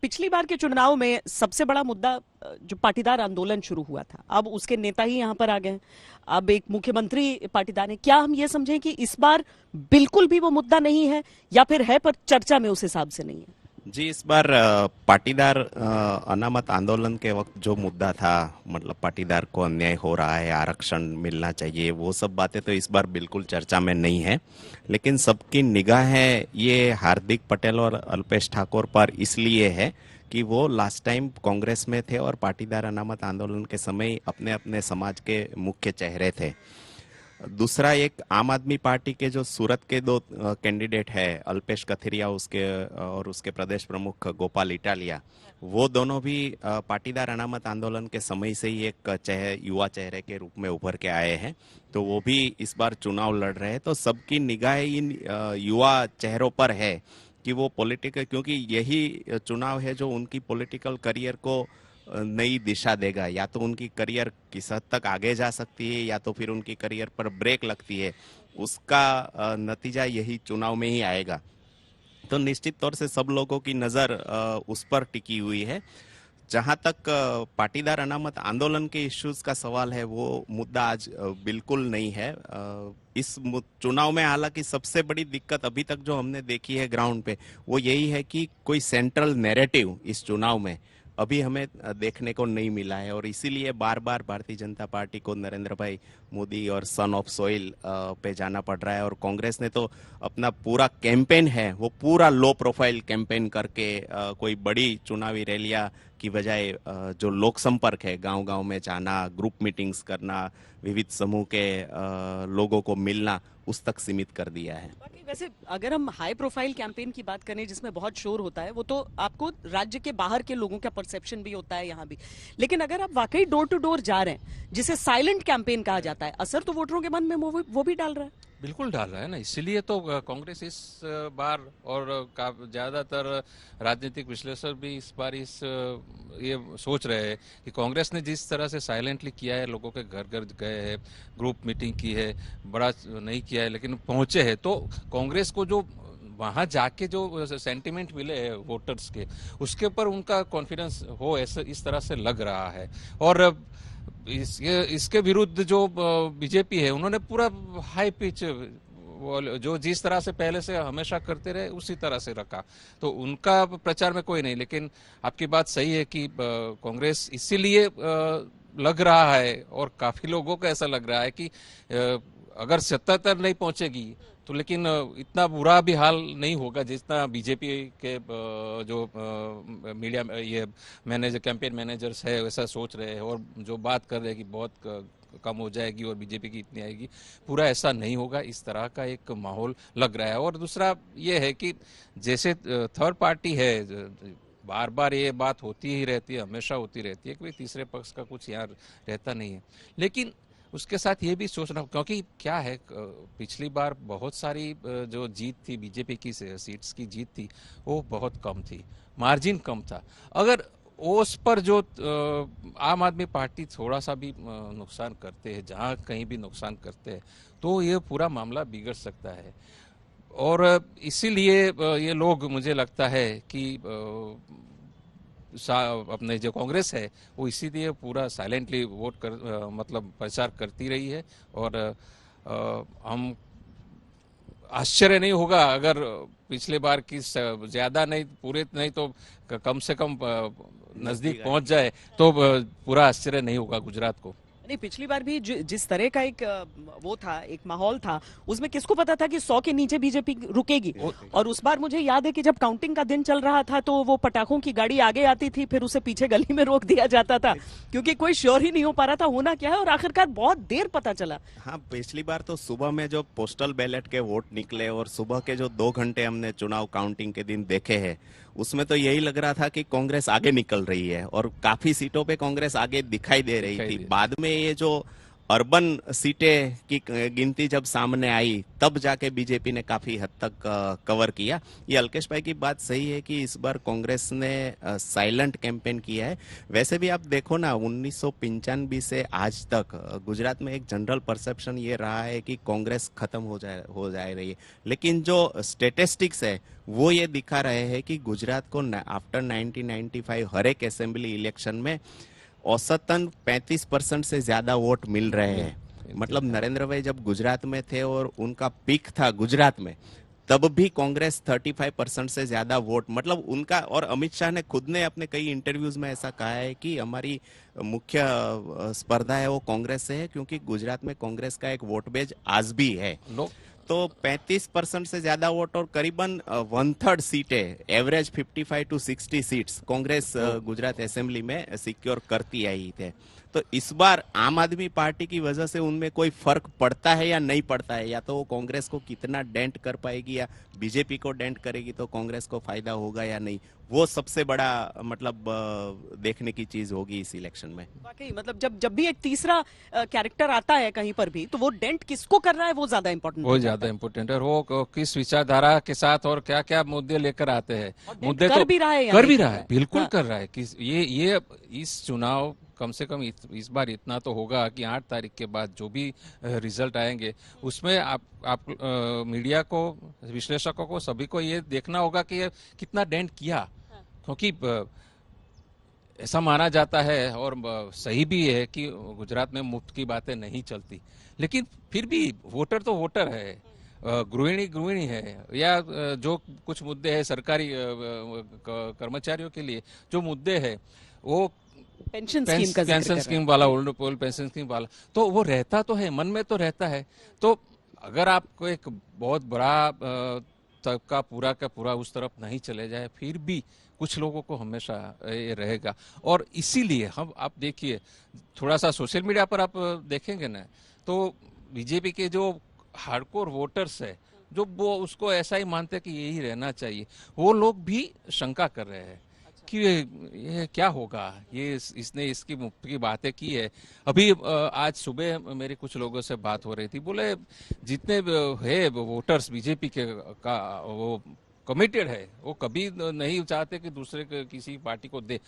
पिछली बार के चुनाव में सबसे बड़ा मुद्दा जो पाटीदार आंदोलन शुरू हुआ था, अब उसके नेता ही यहां पर आ गए हैं। अब एक मुख्यमंत्री पाटीदार है। क्या हम ये समझें कि इस बार बिल्कुल भी वो मुद्दा नहीं है, या फिर है पर चर्चा में उस हिसाब से नहीं है? जी, इस बार पाटीदार अनामत आंदोलन के वक्त जो मुद्दा था, मतलब पाटीदार को अन्याय हो रहा है, आरक्षण मिलना चाहिए, वो सब बातें तो इस बार बिल्कुल चर्चा में नहीं है। लेकिन सबकी निगाहें ये हार्दिक पटेल और अल्पेश ठाकोर पर इसलिए है कि वो लास्ट टाइम कांग्रेस में थे और पाटीदार अनामत आंदोलन के समय अपने अपने समाज के मुख्य चेहरे थे। दूसरा, एक आम आदमी पार्टी के जो सूरत के दो कैंडिडेट है, अल्पेश कथिरिया उसके और उसके प्रदेश प्रमुख गोपाल इटालिया, वो दोनों भी पाटीदार अनामत आंदोलन के समय से ही एक युवा चेहरे के रूप में उभर के आए हैं। तो वो भी इस बार चुनाव लड़ रहे हैं। तो सबकी निगाहें इन युवा चेहरों पर है कि वो पॉलिटिकल, क्योंकि यही चुनाव है जो उनकी पॉलिटिकल करियर को नई दिशा देगा। या तो उनकी करियर किस हद तक आगे जा सकती है, या तो फिर उनकी करियर पर ब्रेक लगती है। उसका नतीजा यही चुनाव में ही आएगा। तो निश्चित तौर से सब लोगों की नजर उस पर टिकी हुई है। जहां तक पाटीदार अनामत आंदोलन के इश्यूज का सवाल है, वो मुद्दा आज बिल्कुल नहीं है इस चुनाव में। हालांकि सबसे बड़ी दिक्कत अभी तक जो हमने देखी है ग्राउंड पे, वो यही है कि कोई सेंट्रल नैरेटिव इस चुनाव में अभी हमें देखने को नहीं मिला है। और इसीलिए बार बार भारतीय जनता पार्टी को नरेंद्र भाई मोदी और सन ऑफ सोइल पे जाना पड़ रहा है। और कांग्रेस ने तो अपना पूरा कैंपेन है, वो पूरा लो प्रोफाइल कैंपेन करके कोई बड़ी चुनावी रैलियां की बजाय जो लोक संपर्क है, गांव गांव में जाना, ग्रुप मीटिंग्स करना, विविध समूह के लोगों को मिलना, उस तक सीमित कर दिया है। वैसे अगर हम हाई प्रोफाइल कैंपेन की बात करें जिसमें बहुत शोर होता है, वो तो आपको राज्य के बाहर के लोगों का परसेप्शन भी होता है यहाँ भी। लेकिन अगर आप वाकई डोर टू डोर जा रहे हैं, जिसे साइलेंट कैंपेन कहा जाता है, असर तो वोटरों के मन में वो भी डाल रहा है। बिल्कुल डाल रहा है ना। इसीलिए तो कांग्रेस इस बार और ज्यादातर राजनीतिक विश्लेषक भी इस बार ये सोच रहे हैं कि कांग्रेस ने जिस तरह से साइलेंटली किया है, लोगों के घर घर गए हैं, ग्रुप मीटिंग की है, बड़ा नहीं किया है लेकिन पहुंचे हैं, तो कांग्रेस को जो वहां जाके जो सेंटिमेंट मिले हैं वोटर्स के, उसके ऊपर उनका कॉन्फिडेंस हो, ऐसा इस तरह से लग रहा है। और इसके विरुद्ध जो बीजेपी है, उन्होंने पूरा हाई पिच जो जिस तरह से पहले से हमेशा करते रहे उसी तरह से रखा, तो उनका प्रचार में कोई नहीं। लेकिन आपकी बात सही है कि कांग्रेस इसीलिए लग रहा है, और काफी लोगों को ऐसा लग रहा है कि अगर 77 नहीं पहुंचेगी तो लेकिन इतना बुरा भी हाल नहीं होगा जितना बीजेपी के जो मीडिया ये मैनेजर, कैंपेन मैनेजर्स है, वैसा सोच रहे हैं और जो बात कर रहे हैं कि बहुत कम हो जाएगी और बीजेपी की इतनी आएगी। पूरा ऐसा नहीं होगा, इस तरह का एक माहौल लग रहा है। और दूसरा ये है कि जैसे थर्ड पार्टी है, बार बार ये बात होती ही रहती है, हमेशा होती रहती है कि तीसरे पक्ष का कुछ यहाँ रहता नहीं है। लेकिन उसके साथ ये भी सोचना, क्योंकि क्या है, पिछली बार बहुत सारी जो जीत थी बीजेपी की, सीट्स की जीत थी, वो बहुत कम थी, मार्जिन कम था। अगर उस पर जो आम आदमी पार्टी थोड़ा सा भी नुकसान करते हैं, जहां कहीं भी नुकसान करते हैं, तो ये पूरा मामला बिगड़ सकता है। और इसीलिए ये लोग, मुझे लगता है कि अपने जो कांग्रेस है वो इसीलिए पूरा साइलेंटली वोट कर मतलब प्रचार करती रही है। और हम आश्चर्य नहीं होगा अगर पिछले बार की ज्यादा नहीं, पूरे नहीं तो कम से कम नजदीक पहुंच जाए, तो पूरा आश्चर्य नहीं होगा गुजरात को। नहीं, पिछली बार भी जिस तरह का एक वो था, एक माहौल था, उसमें किसको पता था कि 100 के नीचे बीजेपी रुकेगी। और उस बार मुझे याद है कि जब काउंटिंग का दिन चल रहा था, तो वो पटाखों की गाड़ी आगे आती थी, फिर उसे पीछे गली में रोक दिया जाता था, क्योंकि कोई श्योर ही नहीं हो पा रहा था होना क्या है। और आखिरकार बहुत देर पता चला। हाँ, पिछली बार तो सुबह में जो पोस्टल बैलेट के वोट निकले और सुबह के जो 2 घंटे हमने चुनाव काउंटिंग के दिन देखे हैं, उसमें तो यही लग रहा था कि कांग्रेस आगे निकल रही है और काफी सीटों पे कांग्रेस आगे दिखाई दे रही थी। बाद में ये जो अर्बन सीटें की गिनती जब सामने आई तब जाके बीजेपी ने काफी हद तक कवर किया। ये अल्केश भाई की बात सही है कि इस बार कांग्रेस ने साइलेंट कैंपेन किया है। वैसे भी आप देखो ना, 1995 से आज तक गुजरात में एक जनरल परसेप्शन ये रहा है कि कांग्रेस खत्म हो जा रही है, लेकिन जो स्टेटिस्टिक्स है वो ये दिखा रहे हैं कि गुजरात को आफ्टर 1995 हर एक असेंबली इलेक्शन में औसतन 35% से ज्यादा वोट मिल रहे हैं। मतलब नरेंद्र भाई जब गुजरात में थे और उनका पीक था गुजरात में, तब भी कांग्रेस 35% से ज्यादा वोट, मतलब उनका। और अमित शाह ने खुद ने अपने कई इंटरव्यूज में ऐसा कहा है कि हमारी मुख्य स्पर्धा है वो कांग्रेस से है, क्योंकि गुजरात में कांग्रेस का एक वोट बेज आज भी है। तो 35% से ज्यादा वोट और करीबन 1/3 सीटें, average 55 to 60 seats Congress Gujarat assembly में सिक्योर करती आई थे। तो इस बार आम आदमी पार्टी की वजह से उनमें कोई फर्क पड़ता है या नहीं पड़ता है, या तो वो कांग्रेस को कितना डेंट कर पाएगी या बीजेपी को डेंट करेगी तो कांग्रेस को फायदा होगा या नहीं, वो सबसे बड़ा मतलब देखने की चीज होगी इस इलेक्शन में। वाकई मतलब जब भी एक तीसरा कैरेक्टर आता है कहीं पर भी, तो वो डेंट किसको कर रहा है वो ज्यादा इंपॉर्टेंट वो ज्यादा इम्पोर्टेंट है, वो किस विचारधारा के साथ और क्या क्या मुद्दे लेकर आते हैं। मुद्दे कर तो भी रहा है, कर भी रहा है, हाँ। बिल्कुल कर रहा है कि ये इस चुनाव कम से कम इस बार इतना तो होगा कि 8 तारीख के बाद जो भी रिजल्ट आएंगे उसमें आप मीडिया को, विश्लेषकों को, सभी को ये देखना होगा कि ये कितना डेंट किया। क्योंकि ऐसा माना जाता है और सही भी है कि गुजरात में मुफ्त की बातें नहीं चलती, लेकिन फिर भी वोटर तो वोटर है, गृहिणी है, या जो कुछ मुद्दे हैं सरकारी कर्मचारियों के लिए जो मुद्दे हैं, वो पेंशन स्कीम का पेंशन स्कीम वाला, ओल्ड पेंशन स्कीम वाला, तो वो रहता तो है, मन में तो रहता है। तो अगर आपको एक बहुत बड़ा तबका पूरा का पूरा उस तरफ नहीं चले जाए, फिर भी कुछ लोगों को हमेशा ये रहेगा। और इसीलिए हम, आप देखिए, थोड़ा सा सोशल मीडिया पर आप देखेंगे ना, तो बीजेपी के जो हार्डकोर वोटर्स है, जो वो उसको ऐसा ही मानते हैं कि यही रहना चाहिए, वो लोग भी शंका कर रहे हैं कि ये क्या होगा, ये इसने इसकी मुफ्त की बातें की है। अभी आज सुबह मेरी कुछ लोगों से बात हो रही थी, बोले जितने है वोटर्स बीजेपी के का वो कमिटेड है, वो कभी नहीं चाहते कि दूसरे किसी पार्टी को दे।